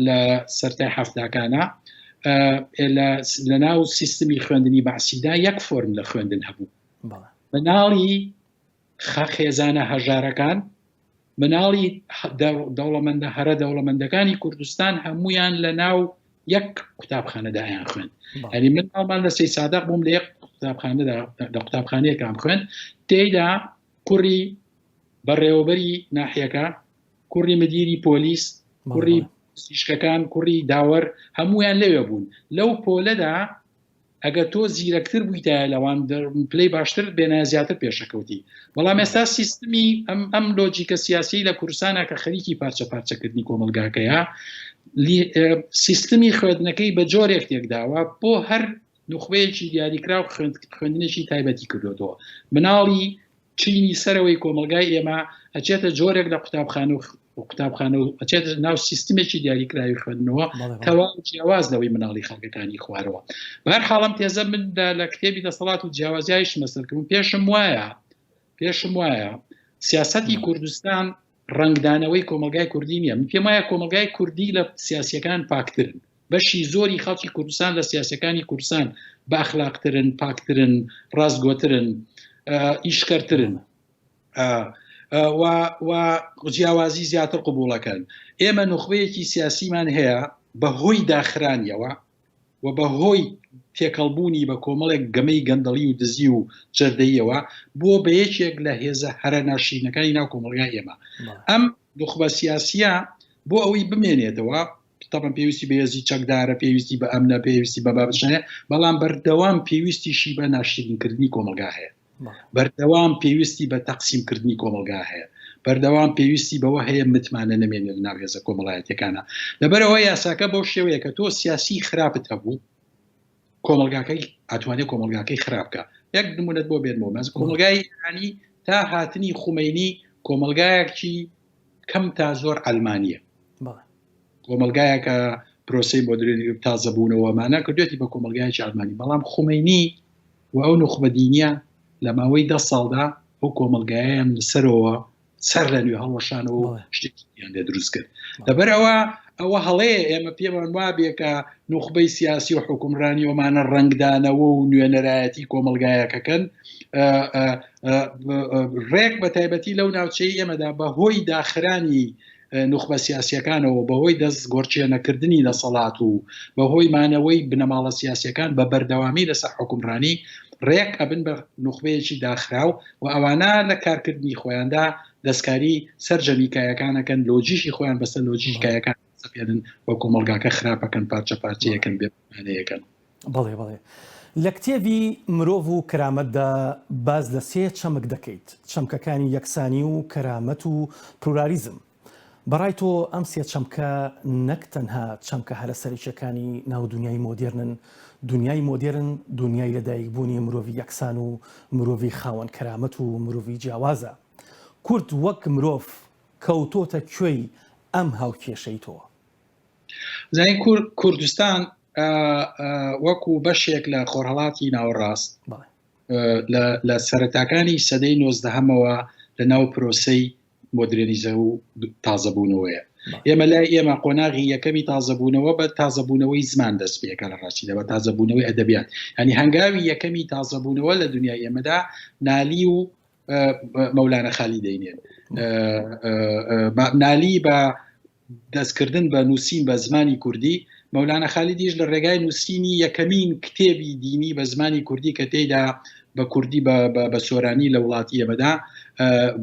لە سەرەتای هەفتاکانە لە ناو سیستمی خوێندنی بەعسیدا یەک فۆرم لە خوێندن هەبوو مناڵی خێزانە هەژارەکان، مناڵی دەوڵەمەندە هەرە دەوڵەمەندەکانی کوردستان هەمویان لە ناو یەک قوتابخانەدایان خوێن. هەری من ناڵمان لە سەی سادەق بووم لە یەک قوتابخانەیەکام خوێن، تێیدا کوڕی بەڕێوەبەری ناحیەکە، کوڕی مدیری پۆلیس، کوڕی سیشکەکان، کوڕی داوەر هەمویان لەوێ بوون. لەو پۆلەدا ئەگە تۆ زیرەکتر بوویتە لەوان پلەی باشتر بێنە زیاتر پێشەکەوتی. بەڵام ئێستا سیستمی ئەم لۆجیکە سیاسی لە کوردستانە کە خەریکی پارچە پارچەکردنی کۆمەلگاکەیە، سیستمی خوێندنەکەی بە جۆرێک تێکداوە بۆ هەر نوخبەیەکی دیاریکرا و خوێندنێکی تایبەتی کردوتەوە. مناڵی چینی سەرەوەی کۆمەلگای ئێمە ئەچێتە جۆرێک لە قوتابخانە و ئەچێتە ناو سیستمێکی دیاریکراوی خوێندنەوە تەواو جیاواز لەوەی مناڵی خەڵکەکانی خوارەوە. بەهەر حاڵم تێزە من لە کتێبی دەسەڵات و جیاوازیایش مەسەرکردم. پێشم وایە سیاسەتی کوردستان ڕنگدانەوەی کۆمەلگای کوردی نییە. من پێم وایە کۆمەلگای کوردی لە سیاسیەکان پاکترن. بەشی زۆری خەڵکی کوردستان لە سیاسەکانی کوردستان بە ئەخلاقترن، پاکترن، ڕاستگۆترن، ئیشکەرترن و جیاوازی زیاتر قبوڵەکەن. ئێمە نوخبەیەکی سیاسیمان هەیە بەهۆی داخرانیەوە و بەهۆی تێکەڵبوونی بە کۆمەڵێک گەمەی گەندەڵی و دزی و جەردەیەوە بۆ بە یەکێک لە هێزە هەرە ناشرینەکانی ناو کۆمەلگای ئێمە. ئەم نوخبە سیاسیە بۆ ئەوەی بمێنێتەوە طبعا پێویستی بە هێزی چەکدارە، پێویستی بە ئەمنە، پێویستی بە بابەتشانە، بەڵام بەردەوام پێویستیشی بە ناشرینکردنی کۆمەلگا هەیە، بەردەوام پێویستی بە تەقسیمکردنی کۆمەلگا هەیە، بەردەوام پێویستی بەوە هەیە متمانە نەمێنێت لە ناو هێزە کۆمەڵایەتیەکانە. لەبەرەوە یاساکە بۆ شێوەیە کە تۆ سیاسی خراپت هەبوو، کۆمەلگاکەی ئەتوانێت کۆمەلگاکەی خراپکە. یەک نمونەت بۆ بێنمەوە، مەز کۆمەلگای ئیرانی تا هاتنی خومەینی کۆمەلگایەکی کەم تا زۆر ئەلمانیە، کۆمەلگایەکە پرۆسەی مۆدرنی تازەبوونەوەمانە کردوێتی بە کۆمەلگایەکی ئەلمانی. بەڵام خومەینی و ئەو نوخبە دینیە لە ماوەی 10 ساڵدا ئەو کۆمەلگایان لەسەرەوە سەر لە نوێ هەڵوەشانەوە شتێکیان لێ دروست کرد. لەبەر ئەوە هەڵەیە ئێمە پێمان وابێ کە نوخبەی سیاسی و حکومڕانی ئەومانە ڕنگدانەوە و نوێنەرایەتی کۆمەلگایەکەکەن ڕێک بە تایبەتی لەو ناوچەی ئێمەدا بەهۆی داخرانی نوخبە سیاسیەکانەوە، بەهۆی دەست گۆڕچێنەکردنی دەسەڵات و بەهۆی مانەوەی بنەماڵە سیاسیەکان بە بەردەوامی لەسەر حکومڕانی ڕێک ئەبن بە نوخبەیەکی داخراو و ئەوانە لە کارکردنی خۆیاندا دەستکاری سەرجەمیکایەکانەکەن، لۆجیشی خۆیان بەسەر لۆجیکایەکان سەپێنن وە کۆمەلگاکە خراپەکەن، پارچە پارچەیەکەن، بێمانەیەکەن. بەڵێ لە کتێبی مرۆڤ و کەرامەتدا باز لە 3 چەمک دەکەیت: چەمکەکانی یەکسانی و کەرامەت و پلورالیزم. بەڕای تۆ ئەم 3 چەمکە نەک تەنها چەمکە هەرە سەرچەکانی ناو دنیای مۆدێرنن، دنیای مۆدێرن دنیای لەدایکبوونی مرۆڤی یەکسان و مرۆڤی خاوەن کەرامەت و مرۆڤی جیاوازە. کورد وەک مرۆڤ کەوتۆتە کوێی ئەم هاوکێشەی تۆ؟ زانین کوردستان وەکو بەشێک لە خۆرهەڵاتی ناوەڕاست لە سەرەتاکانی سەدەی 19ەمەوە لە ناو پرۆسەی مۆدرنیزە و تازەبوونەوەیە. ئێمە لای ئێمە قۆناغی یەکەمی تازەبوونەوە بە تازەبوونەوەی زمان دەست پێەکە لە ڕاستیدا بە تازەبوونەوەی ئەدەبیات. ینی هەنگاوی یەکەمی تازەبوونەوە لە دنیای ئێمەدا نالی و مەولانە خالی دەینێن. نالی بە دەستکردن بە نووسین بە زمانی کوردی، مەولانە خالیدیش لە ڕێگای نووسینی یەکەمین کتێبی دینی بە زمانی کوردی کە تێیدا بە کوردی بە سۆرانی لە وڵاتی ئێمەدا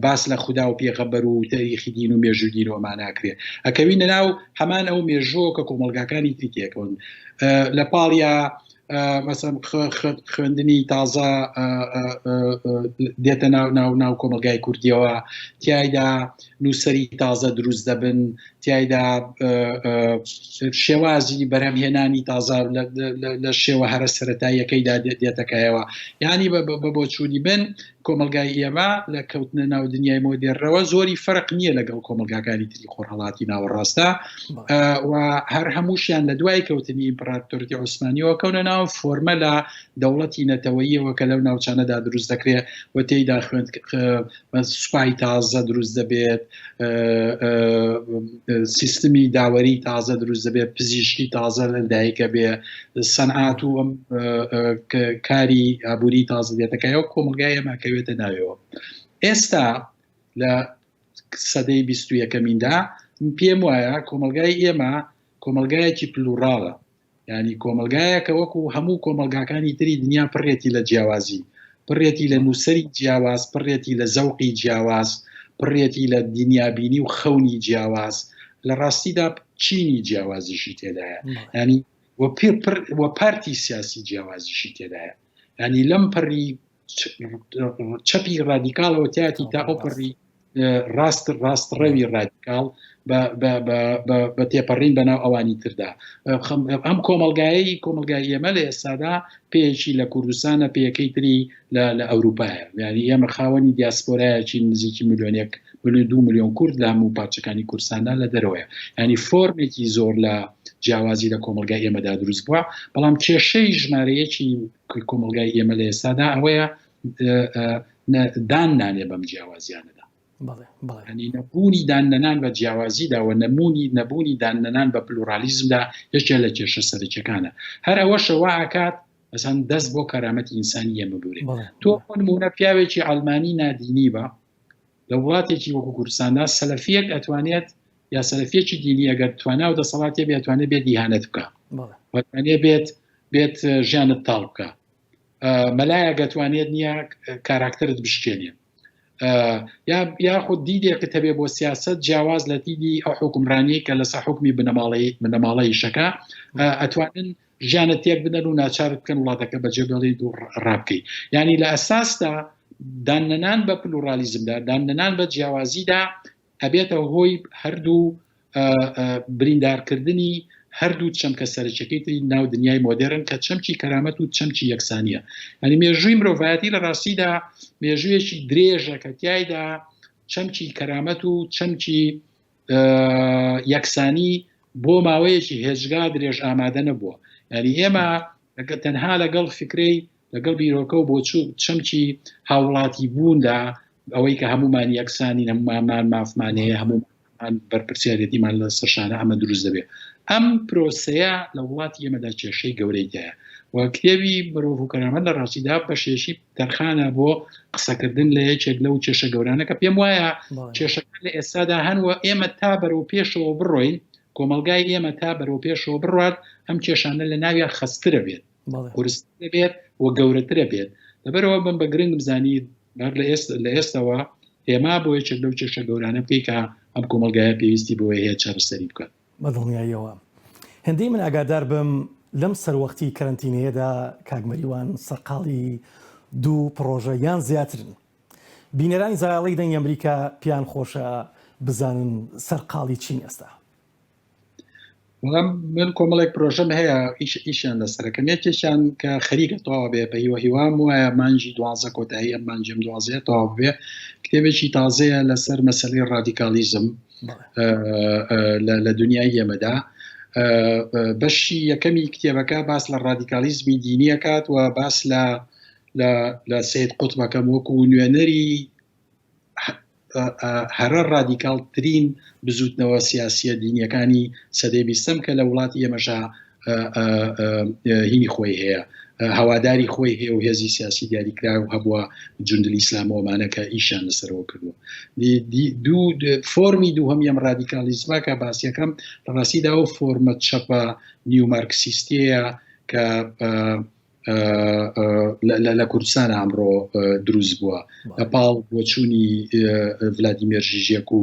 باس لە خوددا و پێغەمبەر و تاریخی دین و مێژوو دینەوەما ناکرێت. ئەکەوینە ناو هەمان ئەو مێژۆ کە کۆمەلگاکانی تری تێکەون. لە پاڵیا مەسەڵەن خوێندنی تازە دێتە ناو کۆمەلگای کوردیەوە، تیایدا نووسەری تازە دروست دەبن، تایدا شێوازی بەرهەمهێنانی تازە لە شێوە هەرە سەرەتاییەکەیدا دێتەکایەوە یعنی بۆ چوونی بن کۆمەلگای ئێمە لە کەوتنە ناو دنیای مۆدێرنەوە زۆری فەرق نییە لەگەڵ کۆمەلگاکانی تری خۆرهەڵاتی ناوەڕاستە و هەر هەمووشیان لە دوای کەوتنی ئیمپراتۆریەتی عوسمانیەوە کەونە ناو فۆرمە لە دەوڵەتی نەتەوەییەوە کە لەو ناوچانەدا دروست دەکرێت و تێیدا خوێند سوپای تازە دروست دەبێت سیستمی داوەری تازە دروست دەبێت پزیشکی تازە لەدایکە بێ سەنعات و کاری ئابووری تازە دێتەکەیەوە کۆمەلگای ئێمە کەوێتە ناوێەوە ئێستا لە سەدەی 21میندا پێم وایە کۆمەلگای ئێمە کۆمەلگایەکی پلوڕاڵە ینی کۆمەلگایەکە وەکو هەموو کۆمەلگاکانی تری دنیا پڕێتی لە جیاوازی پڕێتی لە نووسری جیاواز پڕێتی لە زەوقی جیاواز پڕێتی لە دنیابینی و خەونی جیاواز لە ڕاستیدا چینی جیاوازیشی تێدایە ینی وە پارتی سیاسی جیاوازیشی تێدایە ینی لەم پەڕی چەپی ڕادیکاڵەوە تیاتی تا ئەو پڕی ڕاستڕەوی ڕادیکاڵ بە تێپەڕین بەناو ئەوانی تردا ئەم کۆمەلگای ئێمە لە ئێستادا پێیەکی لە کوردستانە پێیەکەی تری لە ئەوروپایە یعنی ئێمە خاوەنی دیاسپۆرایەکی نزیکی ملیۆنێک 2 ملیۆن کورد لە هەموو پارچەکانی کوردستاندا لە دەرەوەیە ینی فۆرمێکی زۆر لە جیاوازی لە کۆمەلگای ئێمەدا دروست بووە بەڵام کێشەی ژمارەیەکی کۆمەلگای ئێمە لە ئێستادا ئەوەیە دان نانێ بەم جیاوازیانەدا ینی نەبوونی داننەنان بە جیاوازیدا و نەبوونی داننەنان بە پلورالیزمدا یەکێک لە کێشە سەرچەکانە هەر ئەوەشەوە ئاکات ئەسان دەست بۆ کەرامەتی ئینسانی ئێمە بورێ تۆ نمونە پیاوێکی ئەڵمانی نادینی بە لە وڵاتێکی وەکو کوردستاندا سەلەفیەک ئەتوانێت یا سەلەفیەکی دینی ئەگەر توانە و دەسەڵاتی بێتوانێت بێت دیهانەت بکە وەتوانێت بێت ژیانت تاڵ بکە مەلایە گەتوانێت نییە کاراکترت بشکێنێ یاخود دیدێکت هەبێ بۆ سیاست جیاواز لە دیدی ئەو حکومڕانی کە لەسەر حکمی بنەماڵەی شەکە ئەتوانن ژیانە تێک بدەن و ناچارت بکەن وڵاتەکە بەجێ بڵێ و ڕابکەی ینی لە ئەساسدا داننەنان بە پلورالیزمدا داننەنان بە جیاوازیدا ئەبێتە هۆی هەردوو بریندارکردنی هەردوو چەمکە سەرچەکەی تری ناو دنیای مۆدێرن کە چەمکی کەرامەت و چەمکی یەکسانیە ینی مێژووی مرۆڤایەتی لە ڕاستیدا مێژوویەکی درێژە کە تایدا چەمکی کەرامەت و چەمکی یەکسانی بۆ ماوەیەکی هێزگا درێژ ئامادە نەبووە ینی ئێمە تەنها لەگەڵ فکرەی لەگەڵ بیرۆکە و بۆچوو چەمکی هاوڵاتی بووندا ئەوەی کە هەمومان یەکسانی هەمومان مافمانەیە هەمومان بەرپرسیارەتیمان لە سەرشانە ئەمە دروست دەبێت ئەم پرۆسەیە لە وڵاتی ئێمەدا کێشەی گەورەیدایە و کتێبی مرۆڤ و کەرامەت لە ڕاستیدا بەشێشی تەرخانە بۆ قسەکردن لە یەکێک لەو کێشە گەورانە کە پێم وایە کێشەکان لە ئێستادا هەنوە ئێمە تا بەرەو پێشەوە بڕۆین کۆمەلگای ئێمە تا بەرەو پێشەوە بڕات ئەم کێشانە لە ناویان خسترە بێت قورسترە بێت و گەورەترە بێت لەبەرەوە بم بە گرنگ بزانی لە ئێستەوە ئێمە بۆ یەکێک لەو کێشە گەورانە بکەی کە ئەم کۆمەلگایە پێویستی بۆ هەیە چارەسەری بکات بەدڵنیاییەوە هەندێک من ئاگادار بم لەم سەروەختی کەرەنتینەیەدا کاگمەریوان سەرقاڵی 2 پرۆژە یان زیاترن بینەرانی زایاڵی دەنگی ئەمریکا پیان خۆشە بزانن سەرقاڵی چین ئێستا من کۆمەڵێک پرۆژەم هەیە ئیشیان لەسەرەکەم یەکێکیان کە خەریکە تەواو بێ بە هیوام وایە مانجی 12 کۆتایی مانجیم 12 تەواو بێ کتێبێکی تازەیە لەسەر مەسەلەی ڕادیکالیزم لە دنیای ئێمەدا بەشی یەکەمی کتێبەکە باس لە ڕادیکالیزمی دینیەکات و باس لە سید قوتبەکەم وەکو نوێنەری هەرە ڕادیکاڵترین بزوتنەوە سیاسیە دینیەکانی سەدەی 20م کە لە وڵاتی ئێمەشا هینی خۆی هەیە هەواداری خۆی هەیە و هێزی سیاسی دیاریکرا و هەبووە جوندلی ئیسلامەوەمانە کە ئیشان لەسەرەوە کردووە فۆرمی دووهەمی ئەم ڕادیکالیزمە کە باسیەکەم ڕاستیدا و فۆرمە چەپە نیومارکسیستەیە کە لە کوردستان ئەمڕۆ دروست بووە لەپاڵ بۆچوونی ڤلادیمیر ژیژێک و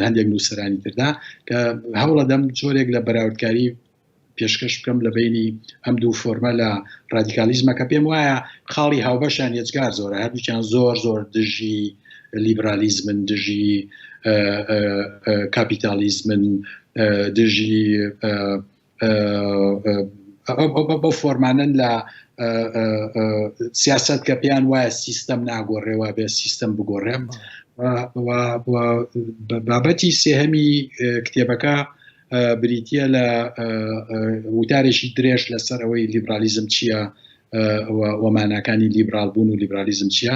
هەندێک نووسەرانی تردا کە هەوڵە دەم جۆرێک لە بەراوردکاری پێشکەش بکەم لە بینی ئەم دوو فۆرمە لە ڕادیکالیزمە کە پێم وایە خاڵی هاوبەشان یەجگار زۆرە هەردووچیان زۆر دژی لیبرالیزمن دژی کاپیتالیزمن دژی بە فۆرمانن لە سیاست کە پێیان وایە سیستەم ناگۆڕێەوە بێ سیستەم بگۆڕێ. بابەتی سێهەمی کتێبەکە بریتە لە وتارێکی درێژ لەسەر ئەوەی لیبرالیزم چییە و ماناکانی لیبرال بوون و لیبرالیزم چییە.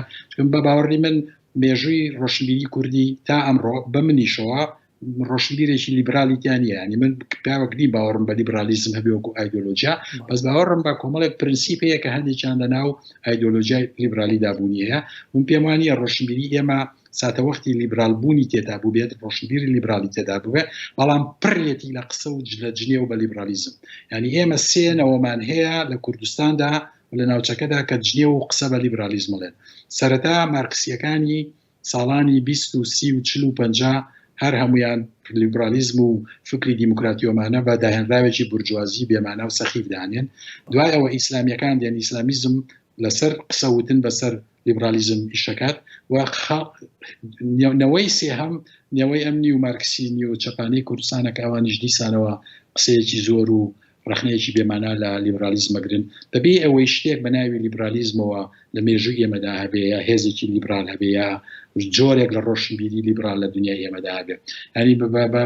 بە باوەڕی من مێژووی ڕۆشنبیری کوردی تا ئەمڕۆ بە منیشەوە ڕۆشنبیرێکی لیبرالیتیانە، ینی من پیاوەکدی باوەڕم بە لیبرالیزم هەبێ وەکو ئایدۆلۆژیا، بەس باوەڕم بە کۆمەڵێک پرینسیپەیە کە هەندێکیان لەناو ئایدۆلۆژیای لیبرالی دابوونی هەیە. من پێم وانیە ڕۆشنبیری ئێمە ساتەوەختی لیبرال بوونی تێدا بوو بێت، ڕۆشنبیری لیبرالی تێدا بووێ، بەڵام پڕێتی لە قسە و لە جنێ و بە لیبرالیزم. ینی ئێمە سێنەوەمان هەیە لە کوردستاندا لە ناوچەکەدا کە جنێ و قسە بە لیبرالیزمڵێن. سەرەتا مارکسیەکانی ساڵانی 20 و 30 و 40 و 50 هەر هەمویان لیبرالیزم و فکری دیموکراتیۆمانە بە داهێنراوێکی بورجوازی بێمانە و سەخیف دانێن. دوای ئەوە ئیسلامیەکان دێن ئیسلامیزم لەسەر قسەوتن بەسەر لیبرالیزم ئیشەکات و نەوەی سێهەم نەوەی ئەمنی و مارکسی نیو چەپانەی کوردستانە کە ئەوانیش دیسانەوە قسەیەکی زۆر و ڕخنەیەکی بێمانە لە لیبرالیزمەگرن بەبێ ئەوەی شتێک بە ناوی لیبرالیزمەوە لە مێژووی ئێمەدا هەبێ یا هێزێکی لیبرال هەبێ یا جۆرێک لە ڕۆشنبیری لیبرال لە دنیای ئێمەدا هەبێ. ینی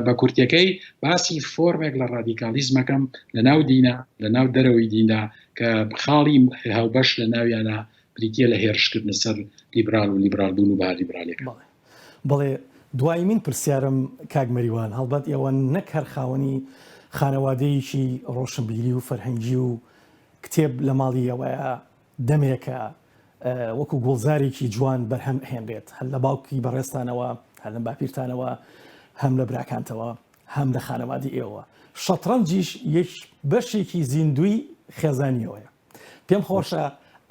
بە کورتەکەی باسی فۆرمێک لە ڕادیکالیزمەکەم لە ناو دینە لە ناو دەرەوەی دیندا کە خاڵی هاوبەش لە ناویانە بریتە لە هێرشکردن سەر لیبرال و لیبرال بوون و با لیبرالێک. بەڵێ دوای من پرسیارم کاک مەریوان، هەڵبەت ئێوە نەک هەر خاوەنی خانەوادەیەکی ڕۆشنبیری و فەرهەنگی و کتێب لە ماڵی ئەوەیە دەمێکە وەکو گۆڵزارێکی جوان بەرهەم هێنرێت، هەر لە باوکی بەڕێستانەوە، هەر لە باپیرتانەوە، هەم لە براکانتەوە، هەم لە خانەوادی ئێوە. شەترەنجیش یەک بەشێکی زیندوی خێزانیەوەیە. پێم خۆشە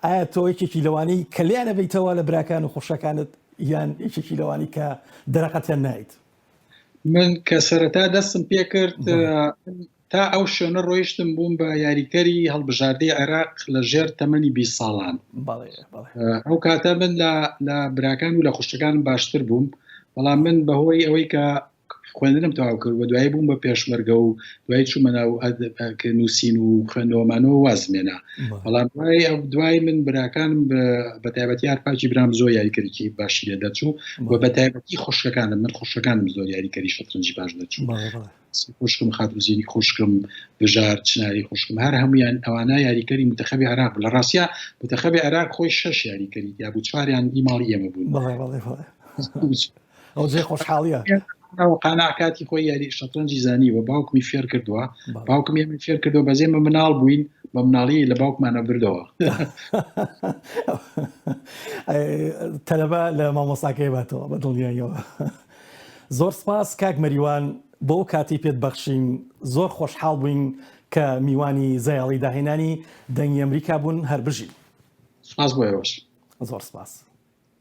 ئایا تۆ یەکێکی لەوانەی کە لێیانە بیتەوە لە براکان و خۆشەکانت یان یەکێکی لەوانی کە دەرەقەتیان نایت؟ من کە سەرەتا دەستم پێ کرد تا ئەو شوێنە ڕۆیشتم بووم بە یاریکەری هەڵبژاردەی عێراق لە ژێر تەمەنی 20 ساڵان. ئەو کاتە من لە براکان و لە خوشتەکانم باشتر بووم، بەڵام من بەهۆی ئەوەی کە خوێندنم تەواو کرد و دوایی بووم بە پێشمەرگە و دوای چوومە ناو نووسین و خوێندەوەمانەوە وازمێنە. بەڵام دوای من براکانم بە تایبەتی هەرپاکی برام زۆر یاریکەریی باشی لێ دەچوو و بە تایبەتی خوشکەکانم من خوشەکانم زۆر یاریکەری شەترەنجی باش دەچوو. خوشکم خاتوزیری خوشکم بژار چناری خوشکم هەر هەمویان ئەوانە یاریکەری متەخەبی عێراق لە ڕاستیا متەخەبی عێراق خۆی 6 یاریکەری یا بوو 4یان ئیماڵی ئێمە بوون. ئەو جێ خۆشحاڵیە قانعکاتی خۆی یاری شەترەنجی زانی و باوکمی فێر کردووە، باوکم ئێمە فێر کردەوە بەزێمە مناڵ بووین بە مناڵی لە باوکمانە بردەوە. تەلەبە لە مامۆستاکەی باتەوە بە دڵنیاییەوە. زۆر سپاس کاک مەریوان بۆ کاتی پێت بەخشین، زۆر خۆشحاڵ بووین کە میوانی زەیاڵی داهێنانی دەنگی ئەمریکا بوون هەر بژین. سپاس بۆ ئێوەش. زۆر سپاس.